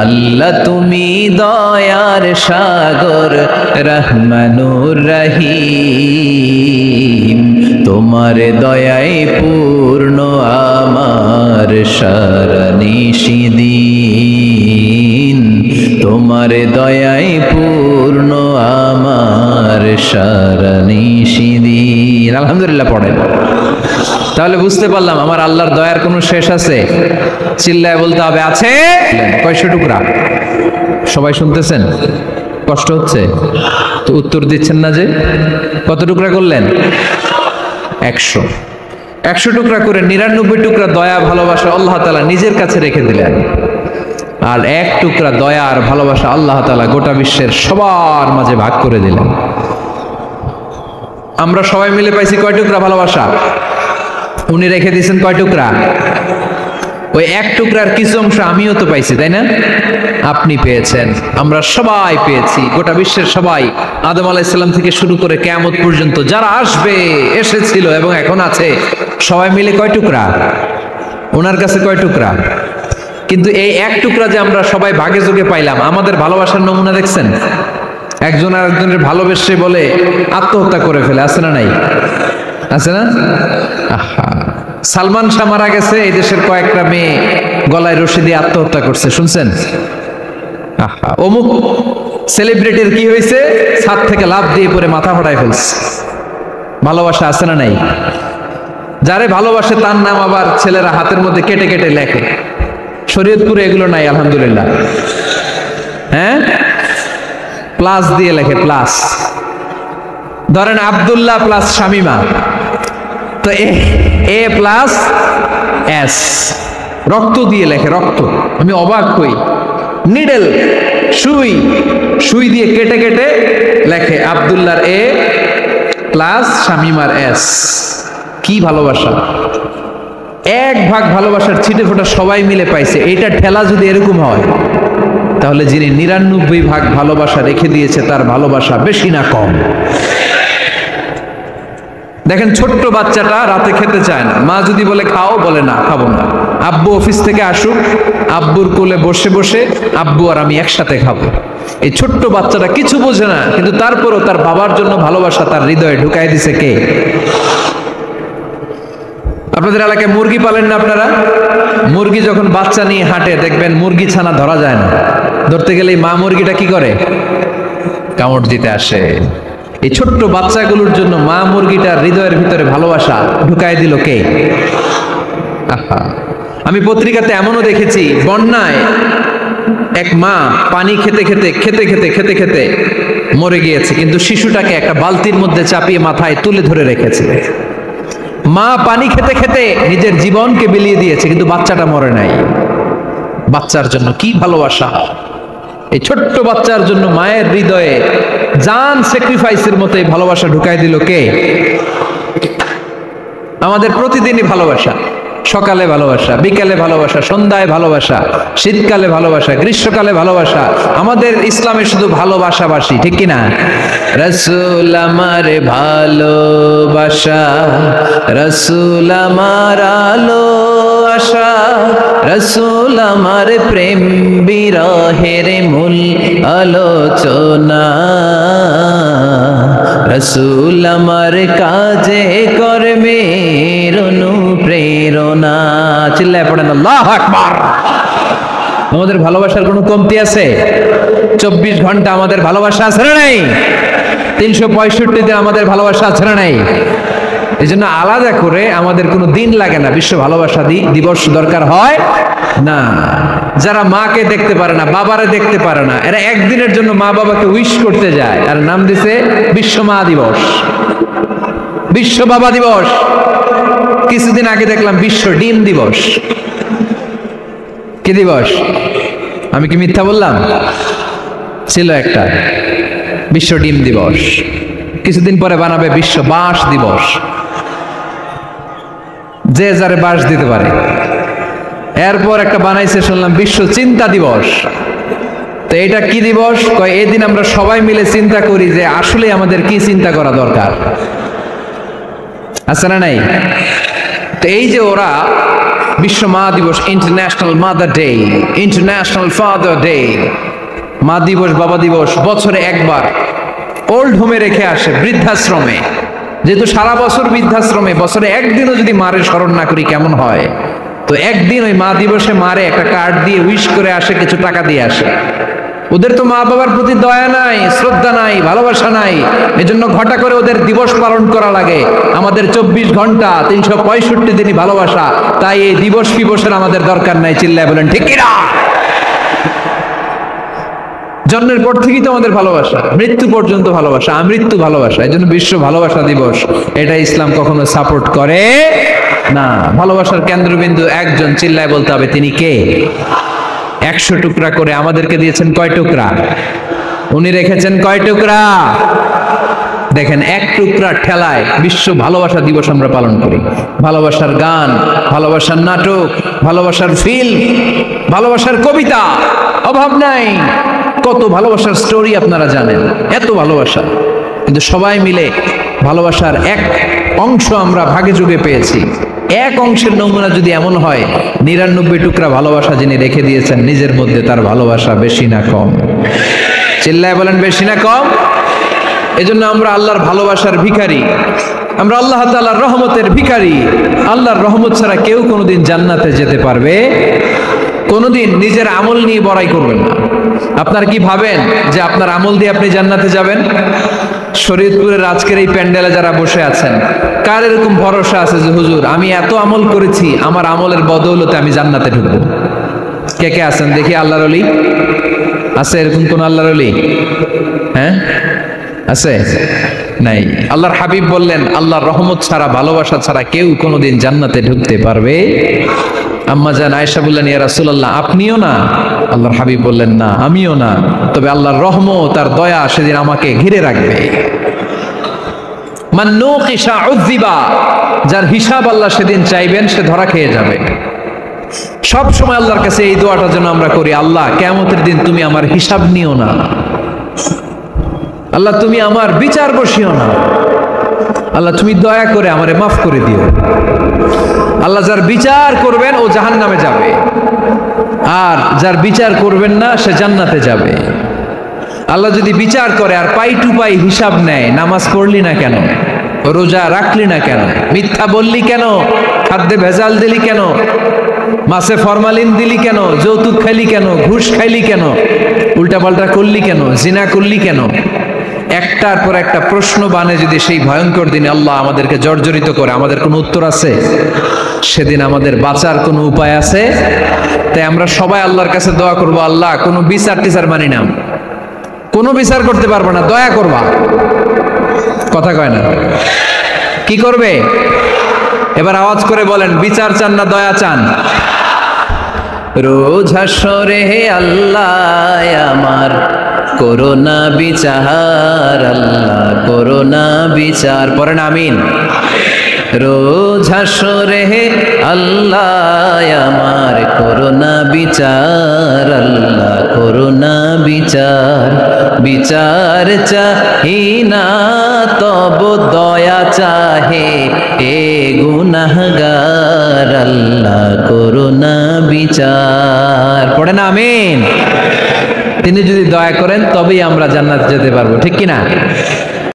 আল্লাহ তুমি দয়ার সাগর রহমানুর রহিম, তোমার দয়ায় পূর্ণ আমার সারা নিশিদিন, তোমার দয়ায় পূর্ণ আমার সারা নিশিদিন। আলহামদুলিল্লাহ পড়েন। তাহলে বুঝতে পারলাম আমার আল্লাহর দয়ার কোনো শেষ আছে? চিল্লায় বলতে হবে আছে। কয়শো টুকরা? সবাই শুনতেছেন? কষ্ট হচ্ছে তো উত্তর দিচ্ছেন না যে? কত টুকরা করলেন? 100। 100 টুকরা করে 99 টুকরা দয়া ভালোবাসা আল্লাহ তাআলা নিজের কাছে রেখে দিলেন, আর 1 টুকরা দয়া আর ভালোবাসা আল্লাহ তাআলা গোটা বিশ্বের সবার মাঝে ভাগ করে দিলেন। আমরা সবাই মিলে পাইছি কয় টুকরা ভালোবাসা? উনি রেখে দিয়েছেন কয় টুকরা? ওই 1 টুকরার কিছু অংশ আমিও তো পাইছি, তাই না? আপনি পেয়েছেন, আমরা সবাই পেয়েছি, গোটা বিশ্বের সবাই, আদম আলাইহিস সালাম থেকে শুরু করে কিয়ামত পর্যন্ত যারা আসবে, এসেছিল এবং এখন আছে, সবাই মিলে কয় টুকরা? ওনার কাছে কয় টুকরা? কিন্তু এই 1 টুকরা যে আমরা সবাই ভাগে যোগে পাইলাম, আমাদের ভালোবাসার নমুনা দেখছেন? একজন আর একজনের ভালোবেসে বলে আত্মহত্যা করে ফেলে, আছে না নাই? আছে না? আহা, সালমান শাহ মারা গেছে, এই দেশের কয়েকটা মেয়ে গলায় রশি দিয়ে আত্মহত্যা করছে, শুনছেন? আহা, অমুক সেলিব্রিটির কি হয়েছে, ছাদ থেকে লাফ দিয়ে পড়ে মাথা ফাটায় ফেলছে। ভালোবাসা আছে না নাই? যারে ভালোবাসে তার নাম আবার ছেলেরা হাতের মধ্যে কেটে কেটে লেখে। শরীয়তপুরে এগুলো নাই আলহামদুলিল্লাহ। হ্যাঁ, প্লাস দিয়ে লেখে, প্লাস। ধরেন আব্দুল্লাহ প্লাস শামিমা, তো এ প্লাস এস, রক্ত দিয়ে লেখে, রক্ত। আমি অবাক হই, নিডেল সুই, সুই দিয়ে কেটে কেটে লেখে আব্দুল্লাহর এ প্লাস শামিমার এস। কি ভালোবাসা! 1 ভাগ ভালোবাসার ছিটে ফোটা সবাই মিলে পাইছে। এইটা ঠেলা যদি এরকম হয়, তাহলে যিনি 99 ভাগ ভালোবাসা রেখে দিয়েছে তার ভালোবাসা বেশি না কম? দেখেন, ছোট্ট বাচ্চাটা রাতে খেতে চায় না, মা যদি বলে খাও, বলে না, খাবো না। আব্বু অফিস থেকে আসুক, আব্বুর কোলে বসে বসে আব্বু আর আমি একসাথে খাবো। এই ছোট্ট বাচ্চাটা কিছু বোঝে না, কিন্তু তারপরও তার বাবার জন্য ভালোবাসা তার হৃদয়ে ঢুকাই দিছে কে? আপনাদের এলাকায় মুরগি পালেন না আপনারা? মুরগি যখন বাচ্চা নিয়ে হাঁটে, দেখবেন মুরগি ছানা ধরা যায় না, ধরতে গেলে মা মুরগিটা কি করে? কামড় দিতে আসে। এই ছোট্ট বাচ্চাগুলোর জন্য মা মুরগিটার হৃদয়ের ভিতরে ভালোবাসা ঢুকাই দিল কে? আহা, আমি পত্রিকাতে এমনও দেখেছি, বন্যায় এক মা পানি খেতে খেতে খেতে খেতে খেতে খেতে মরে গিয়েছে, কিন্তু শিশুটাকে একটা বালতির মধ্যে চাপিয়ে মাথায় তুলে ধরে রেখেছে। মা পানি খেতে খেতে নিজের জীবনকে বিলিয়ে দিয়েছে, কিন্তু বাচ্চাটা মরে নাই। বাচ্চার জন্য কি ভালোবাসা! এই ছোট্ট বাচ্চার জন্য মায়ের হৃদয়ে জান স্যাক্রিফাইসের মতো এই ভালোবাসা ঢুকাই দিল কে? আমাদের প্রতিদিনই ভালোবাসা, সকালে ভালোবাসা, বিকালে ভালোবাসা, সন্ধ্যায় ভালোবাসা, শীতকালে ভালোবাসা, গ্রীষ্মকালে ভালোবাসা। আমাদের ইসলামে শুধু ভালোবাসাবাসি, ঠিক কিনা? রাসূল আমার ভালোবাসা, রাসূল আমার আলো আশা, রাসূল আমার প্রেম বিরহের মূল আলোচনা, রাসূল আমার কাজে কর্মের অনুপ্রেরণা। চিল্লায় পড়েন আল্লাহু আকবার। আমাদের ভালোবাসার কোনো কমতি আছে? 24 ঘন্টা আমাদের ভালোবাসা আছে না নাই? 365 দিন আমাদের ভালোবাসা আছে না নাই? এই জন্য আলাদা করে আমাদের কোনো দিন লাগে না, বিশ্ব ভালোবাসা দিবস দরকার হয় না। যারা মাকে দেখতে পারে না, বাবারে দেখতে পারে না, এরা একদিনের জন্য মা বাবাকে উইশ করতে যায়, আর নাম দিছে বিশ্ব মা দিবস, বিশ্ব বাবা দিবস। কিছুদিন আগে দেখলাম বিশ্ব ডিম দিবস। কি দিবস? আমি কি মিথ্যা বললাম? ছিল একটা বিশ্ব ডিম দিবস। কিছুদিন পরে বানাবে বিশ্ব বাঁশ দিবস, যে যারে বাঁশ দিতে পারে। এরপর একটা বানাইছে শুনলাম বিশ্ব চিন্তা দিবস। তো এটা কি দিবস? কয় এদিন আমরা সবাই মিলে চিন্তা করি যে আসলে আমাদের কি চিন্তা করা দরকার, আছে না নাই? তো তো এই যে ওরা বিশ্ব মা দিবস, international mother day, international father day, মা দিবস বাবা দিবস বছরে একবার ওল্ড হোমে রেখে আসে, বৃদ্ধাশ্রমে। যেহেতু সারা বছর বৃদ্ধাশ্রমে, বছরে একদিনও যদি মারে স্মরণ না করি কেমন হয়? তো একদিন ওই মা দিবসে মারে একটা কার্ড দিয়ে উইশ করে আসে, কিছু টাকা দিয়ে আসে। ওদের তো মা বাবার প্রতি দয়া নাই, শ্রদ্ধা নাই, ভালোবাসা নাই, এজন্য ঘটা করে ওদের দিবস পালন করা লাগে। আমাদের 24 ঘন্টা 365 দিনই ভালোবাসা, তাই এই দিবস ফিবসের আমাদের দরকার নাই। চিল্লায় বলেন ঠিক কিনা? জন্মের পর থেকেই তো আমাদের ভালোবাসা, মৃত্যু পর্যন্ত ভালোবাসা, আমৃত্যু ভালোবাসা। এই জন্য বিশ্ব ভালোবাসা দিবস, এটা ইসলাম কখনো সাপোর্ট করে না। ভালোবাসার কেন্দ্রবিন্দু একজন, চিল্লায় বলতে হবে তিনি কে? 100 টুকরা করে আমাদেরকে দিয়েছেন কয় টুকরা? উনি রেখেছেন কয় টুকরা? দেখেন, এক টুকরা ঠেলায় বিশ্ব ভালোবাসা দিবস আমরা পালন করি। ভালোবাসার গান, ভালোবাসার নাটক, ভালোবাসার ফিল্ম, ভালোবাসার কবিতা, অভাব নাই। কত ভালোবাসার স্টোরি আপনারা জানেন, এত ভালোবাসা। কিন্তু সবাই মিলে ভালোবাসার এক অংশ আমরা ভাগে যোগে পেয়েছি। এক অংশের নমুনা যদি এমন হয়, 99 টুকরা ভালোবাসা যিনি রেখে দিয়েছেন নিজের মধ্যে, তার ভালোবাসা বেশি না কম? চিল্লায় বলেন বেশি না কম? এজন্য আমরা আল্লাহর ভালোবাসার ভিখারি, আমরা আল্লাহ তাআলার রহমতের ভিখারি। আল্লাহর রহমত ছাড়া কেউ কোনোদিন জান্নাতে যেতে পারবে? কোনোদিন নিজের আমল নিয়ে বড়াই করবেন না। আপনারা কি ভাবেন যে আপনার আমল দিয়ে আপনি জান্নাতে যাবেন? শরীয়তপুরের আজকের এই প্যান্ডেলে যারা বসে আছেন, কার এরকম ভরসা আছে যে হুজুর আমি এত আমল করেছি, আমার আমলের বদৌলতে আমি জান্নাতে ঢুকবো? কে কে আছেন দেখি? আল্লাহর ওলি আছে এরকম কোন আল্লাহর ওলি? হ্যাঁ আছে? নাই। আল্লাহর হাবিব বললেন, আল্লাহর রহমত ছাড়া, ভালোবাসা ছাড়া কেউ কোনোদিন জান্নাতে ঢুকতে পারবে? আম্মা জান আয়েশা বললেন, ইয়া রাসূলুল্লাহ আপনিও না? আল্লাহর হাবিব বললেন, না আমিও না, তবে আল্লাহর রহমত আর দয়া সেদিন আমাকে ঘিরে রাখবে। মান নুকিশা উযিবা, যার হিসাব আল্লাহ সেদিন চাইবেন সে ধরা খেয়ে যাবে। সব সময় আল্লাহর কাছে এই দোয়াটা যেন আমরা করি, আল্লাহ কিয়ামতের দিন তুমি আমার হিসাব নিও না, আল্লাহ তুমি আমার বিচার বসিও না, আল্লাহ তুমি দয়া করে আমারে মাফ করে দিও। আল্লাহ যার বিচার করবেন ও জাহান্নামে যাবে, আর যার বিচার করবেন না সে জান্নাতে যাবে। আল্লাহ যদি বিচার করে আর পাই টু পাই হিসাব নেয়, নামাজ পড়লি না কেন, রোজা রাখলি না কেন, মিথ্যা বললি কেন, খাদ্যে ভেজাল দিলি কেন, মাছে ফরমালিন দিলি কেন, যৌতুক খাইলি কেন, ঘুষ খাইলি কেন, উল্টাপাল্টা করলি কেন, জিনা করলি কেন, একটার পর একটা প্রশ্ন বানে যদি সেই ভয়ঙ্কর দিনে আল্লাহ আমাদেরকে জর্জরিত করে, আমাদের কোনো উত্তর আছে? সেদিন আমাদের বাঁচার কোনো উপায় আছে? তাই আমরা সবাই আল্লাহর কাছে দোয়া করবো, আল্লাহ কোনো বিচার টিচার মানি না, কোনো বিচার করতে পারবো না, দয়া করবা। কথা কয় না? কি করবে? এবার আওয়াজ করে বলেন, বিচার চান না দয়া চান? রোজ হাসরে হে আল্লাহ আমার করোনা বিচার, আল্লাহ করোনা বিচার, পড়েন আমিন। রোজ হাসরে হে আল্লাহ আমার করোনা বিচার, আল্লাহ করোনা বিচার, বিচার চাহি না তব দয়া চাহে এ গুনাহগার, আল্লাহ করোনা বিচার, পড়েন আমিন। তিনি যদি দয়া করেন তবেই আমরা জান্নাত যেতে পারবো, ঠিক কিনা?